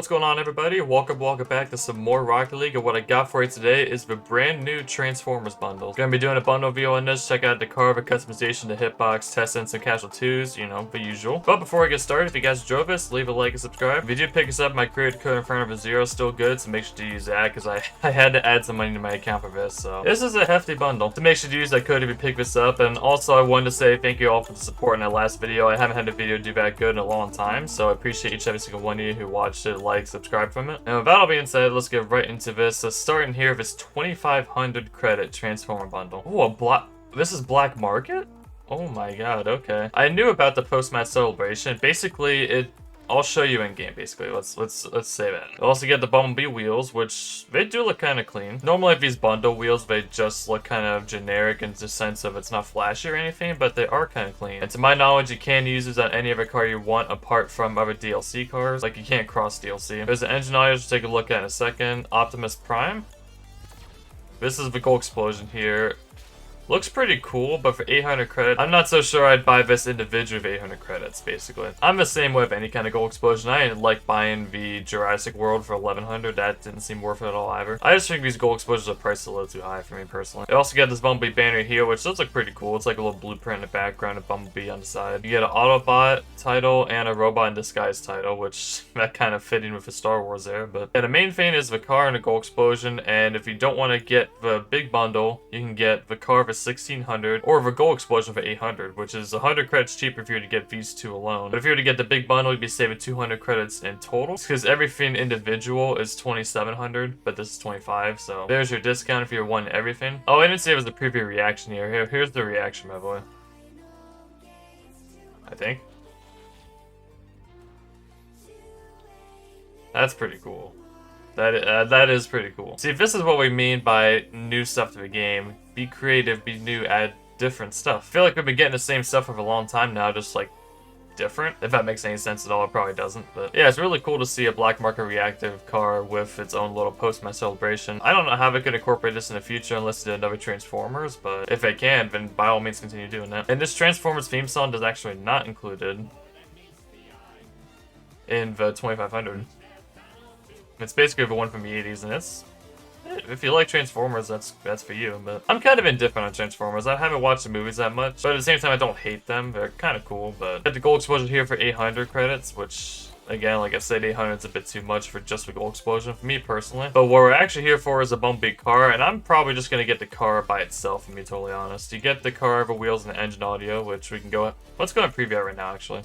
What's going on, everybody? Welcome back to some more Rocket League, and what I got for you today is the brand new Transformers bundle. Gonna be doing a bundle video on this. Check out the Carver customization, the hitbox, test in some casual twos, you know, the usual. But before I get started, if you guys enjoyed this, leave a like and subscribe. If you do pick us up, my creator code in front of a 0 is still good, so make sure to use that, because I had to add some money to my account for this, so this is a hefty bundle. So make sure to use that code if you pick this up, and also I wanted to say thank you all for the support in that last video. I haven't had a video do that good in a long time, so I appreciate each and every single one of you who watched it, liked, subscribed from it. And with that all being said, let's get right into this. So starting here with this 2,500 credit Transformer bundle. Oh, this is Black Market? Oh my god, okay. I knew about the post-match celebration. Basically, I'll show you in game. Basically, let's say that. You also get the Bumblebee wheels, which they do look kind of clean. Normally, these bundle wheels, they just look kind of generic in the sense of it's not flashy or anything, but they are kind of clean. And to my knowledge, you can use these on any other car you want, apart from other DLC cars. Like you can't cross DLC. There's an engine audio to take a look at in a second. Optimus Prime. This is the Gold Explosion here. Looks pretty cool, but for 800 credits, I'm not so sure I'd buy this individually for 800 credits, basically. I'm the same way with any kind of Gold Explosion. I didn't like buying the Jurassic World for 1100. That didn't seem worth it at all either. I just think these Gold Explosions are priced a little too high for me, personally. They also got this Bumblebee banner here, which does look pretty cool. It's like a little blueprint in the background of Bumblebee on the side. You get an Autobot title and a Robot in Disguise title, which that kind of fitting with the Star Wars there. But yeah, the main thing is the car and the Gold Explosion, and if you don't want to get the big bundle, you can get the car for 1,600 or the Gold Explosion for 800, which is 100 credits cheaper if you were to get these two alone. But if you were to get the big bundle, you'd be saving 200 credits in total, because everything individual is 2,700, but this is 25, so there's your discount if you're wanting everything. Oh, I didn't say it was the preview reaction here. Here's the reaction, my boy. I think. That's pretty cool. That is pretty cool. See, this is what we mean by new stuff to the game. Be creative, be new, add different stuff. I feel like we've been getting the same stuff for a long time now, just like different. If that makes any sense at all, it probably doesn't. But yeah, it's really cool to see a Black Market reactive car with its own little post-match celebration. I don't know how they could incorporate this in the future unless they did another Transformers, but if they can, then by all means continue doing that. And this Transformers theme song is actually not included in the 2,500. It's basically the one from the 80s, and if you like Transformers, that's for you. But I'm kind of indifferent on Transformers. I haven't watched the movies that much, but at the same time, I don't hate them. They're kind of cool. But I got the Gold Explosion here for 800 credits, which, again, like I said, 800 is a bit too much for just the Gold Explosion for me personally. But what we're actually here for is a Bumblebee car, and I'm probably just gonna get the car by itself, to be totally honest. You get the car, the wheels, and the engine audio, which we can go. Let's go and preview it right now, actually.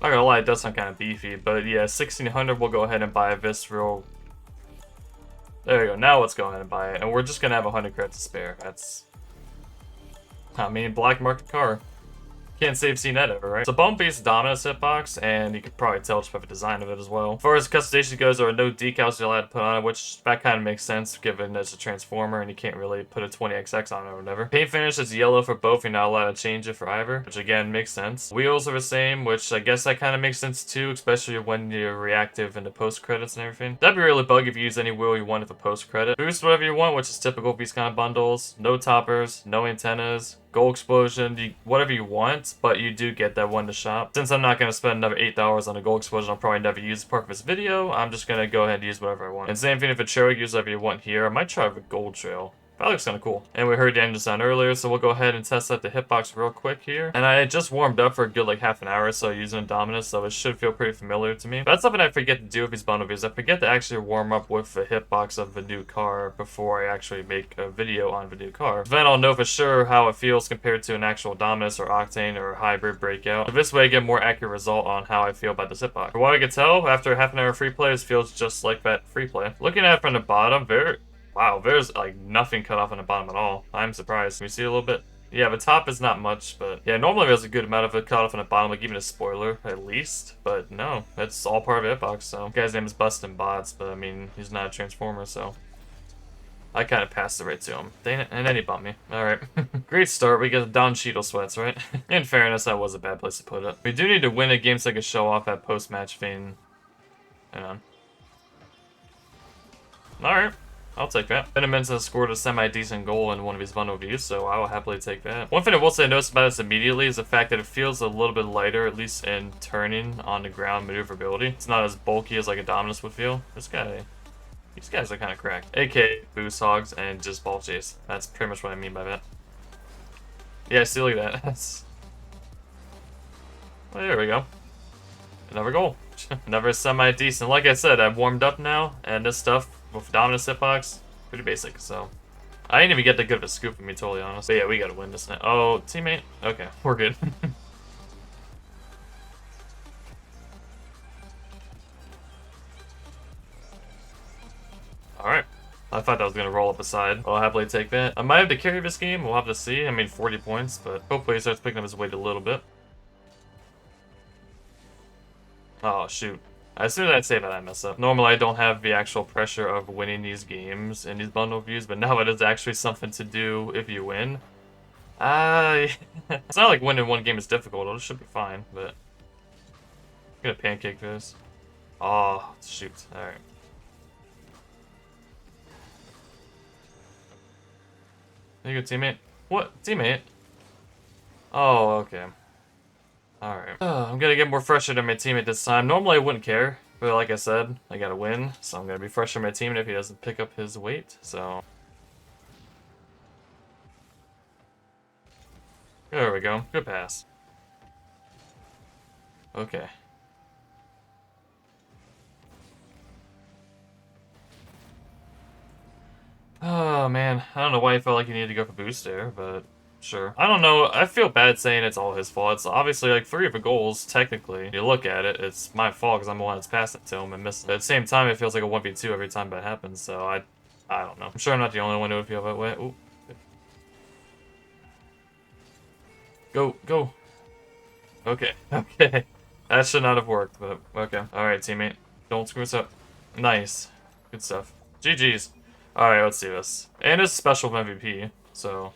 Not gonna lie, it does sound kind of beefy, but yeah, 1,600, we'll go ahead and buy this real... There we go, now let's go ahead and buy it, and we're just gonna have 100 credits to spare. That's... I mean, Black Market car. Can't say I've seen that ever, right? So Bumblebee's Dominus hitbox, and you could probably tell just by the design of it as well. As far as customization goes, there are no decals you're allowed to put on it, which that kind of makes sense given it's a Transformer and you can't really put a 20XX on it or whatever. Paint finish is yellow for both, you're not allowed to change it for either, which again makes sense. Wheels are the same, which I guess that kind of makes sense too, especially when you're reactive in the post-credits and everything. That'd be really bug if you use any wheel you want for post-credit. Boost whatever you want, which is typical of these kind of bundles. No toppers, no antennas. Gold Explosion, whatever you want, but you do get that one to shop. Since I'm not going to spend another $8 on a Gold Explosion, I'll probably never use it part of this video. I'm just going to go ahead and use whatever I want. And same thing if a trail, use whatever you want here. I might try the Gold Trail. That looks kind of cool. And we heard the engine sound earlier, so we'll go ahead and test out the hitbox real quick here. And I just warmed up for a good like half an hour or so using Dominus, so it should feel pretty familiar to me. But that's something I forget to do with these bundles. I forget to actually warm up with the hitbox of the new car before I actually make a video on the new car. Then I'll know for sure how it feels compared to an actual Dominus or Octane or Hybrid Breakout. So this way I get a more accurate result on how I feel about this hitbox. From what I can tell, after half an hour of free play, this feels just like that free play. Looking at it from the bottom, wow, there's like nothing cut off on the bottom at all. I'm surprised. Can we see a little bit? Yeah, the top is not much, but yeah, normally there's a good amount of it cut off on the bottom, like even a spoiler at least. But no, that's all part of the hitbox. So the guy's name is Bustin' Bots, but I mean, he's not a Transformer, so I kind of passed it right to him. Dang it, and then he bumped me. Alright. Great start. We get the down Cheeto sweats, right? In fairness, that was a bad place to put it. We do need to win a game so I can show off at post-match thing. Hang on. Alright. I'll take that. Venomins has scored a semi-decent goal in one of his bundle views, so I will happily take that. One thing I will say I noticed about this immediately is the fact that it feels a little bit lighter, at least in turning on the ground maneuverability. It's not as bulky as like a Dominus would feel. These guys are kind of cracked. AK, boost hogs, and just ball chase. That's pretty much what I mean by that. Yeah, see, look at that. That's... Well, there we go. Another goal. Another semi-decent. Like I said, I've warmed up now, and this stuff with Dominus hitbox, pretty basic, so... I didn't even get that good of a scoop, to be totally honest. But yeah, we gotta win this now. Oh, teammate? Okay, we're good. Alright. I thought that was going to roll up a side. I'll happily take that. I might have to carry this game. We'll have to see. I mean, 40 points, but hopefully he starts picking up his weight a little bit. Oh, shoot. As soon as I say that, I mess up. Normally, I don't have the actual pressure of winning these games in these bundle views, but now it is actually something to do if you win. It's not like winning one game is difficult. It should be fine, but... I'm gonna pancake this. Oh, shoot. Alright. There you go, teammate. What? Teammate? Oh, okay. Alright. I'm gonna get more fresher than my teammate this time. Normally I wouldn't care, but like I said, I gotta win, so I'm gonna be fresher than my teammate if he doesn't pick up his weight, so... There we go. Good pass. Okay. Oh, man. I don't know why I felt like you needed to go for boost there, but sure. I don't know. I feel bad saying it's all his fault. It's obviously like 3 of the goals, technically. If you look at it, it's my fault because I'm the one that's passing it to him and missing it. But at the same time, it feels like a 1v2 every time that happens, so I don't know. I'm sure I'm not the only one who would feel that way. Ooh. Go, go. Okay, okay. That should not have worked, but okay. Alright, teammate. Don't screw us up. Nice. Good stuff. GG's. Alright, let's see this. And it's special MVP, so...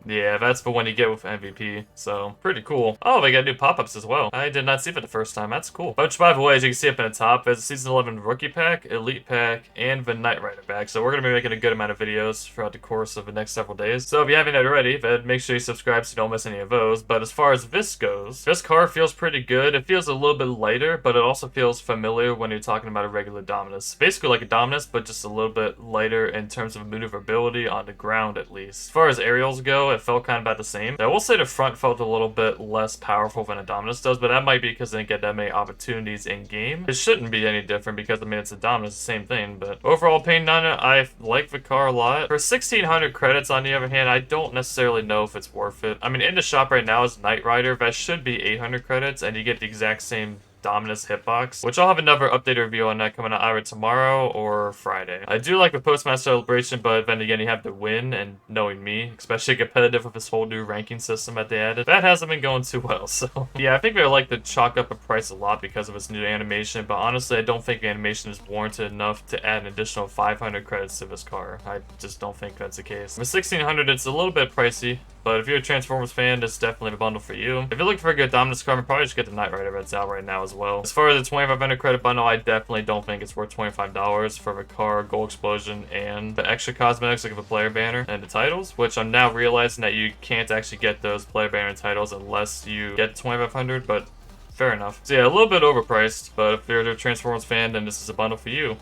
Yeah, that's the one you get with MVP, so pretty cool. Oh, they got new pop-ups as well. I did not see that the first time. That's cool. Which, by the way, as you can see up in the top, is a Season 11 Rookie Pack, Elite Pack, and the Knight Rider Pack. So we're going to be making a good amount of videos throughout the course of the next several days. So if you haven't already, then make sure you subscribe so you don't miss any of those. But as far as this goes, this car feels pretty good. It feels a little bit lighter, but it also feels familiar when you're talking about a regular Dominus. Basically like a Dominus, but just a little bit lighter in terms of maneuverability on the ground, at least. As far as aerials go, it felt kind of about the same. I will say the front felt a little bit less powerful than a Dominus does, but that might be because they didn't get that many opportunities in game. It shouldn't be any different because, I mean, it's a Dominus, the same thing, but overall opinion on it, I like the car a lot. For 1,600 credits, on the other hand, I don't necessarily know if it's worth it. I mean, in the shop right now is Knight Rider. That should be 800 credits, and you get the exact same Dominus hitbox, which I'll have another updated review on that coming out either tomorrow or Friday. I do like the post-match celebration, but then again, you have to win, and knowing me, especially competitive with this whole new ranking system that they added, that hasn't been going too well, so... Yeah, I think they like to chalk up a price a lot because of its new animation, but honestly, I don't think the animation is warranted enough to add an additional 500 credits to this car. I just don't think that's the case. With 1,600, it's a little bit pricey, but if you're a Transformers fan, it's definitely the bundle for you. If you're looking for a good Dominus car, probably just get the Knight Rider that's out right now as well. As far as the 2,500 credit bundle, I definitely don't think it's worth $25 for the car, Goal Explosion, and the extra cosmetics like the player banner and the titles, which I'm now realizing that you can't actually get those player banner and titles unless you get 2,500, but fair enough. So yeah, a little bit overpriced, but if you're a Transformers fan, then this is a bundle for you.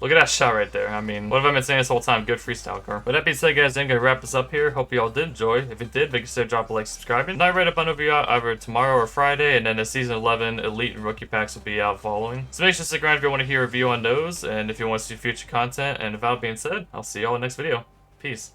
Look at that shot right there. I mean, what have I been saying this whole time? Good freestyle car. With that being said, guys, I'm going to wrap this up here. Hope you all did enjoy. If you did, make sure to drop a like, subscribing. Knight Rider bundle will be out either tomorrow or Friday, and then the Season 11 Elite and Rookie Packs will be out following. So make sure to stick around if you want to hear a review on those, and if you want to see future content. And with that being said, I'll see you all in the next video. Peace.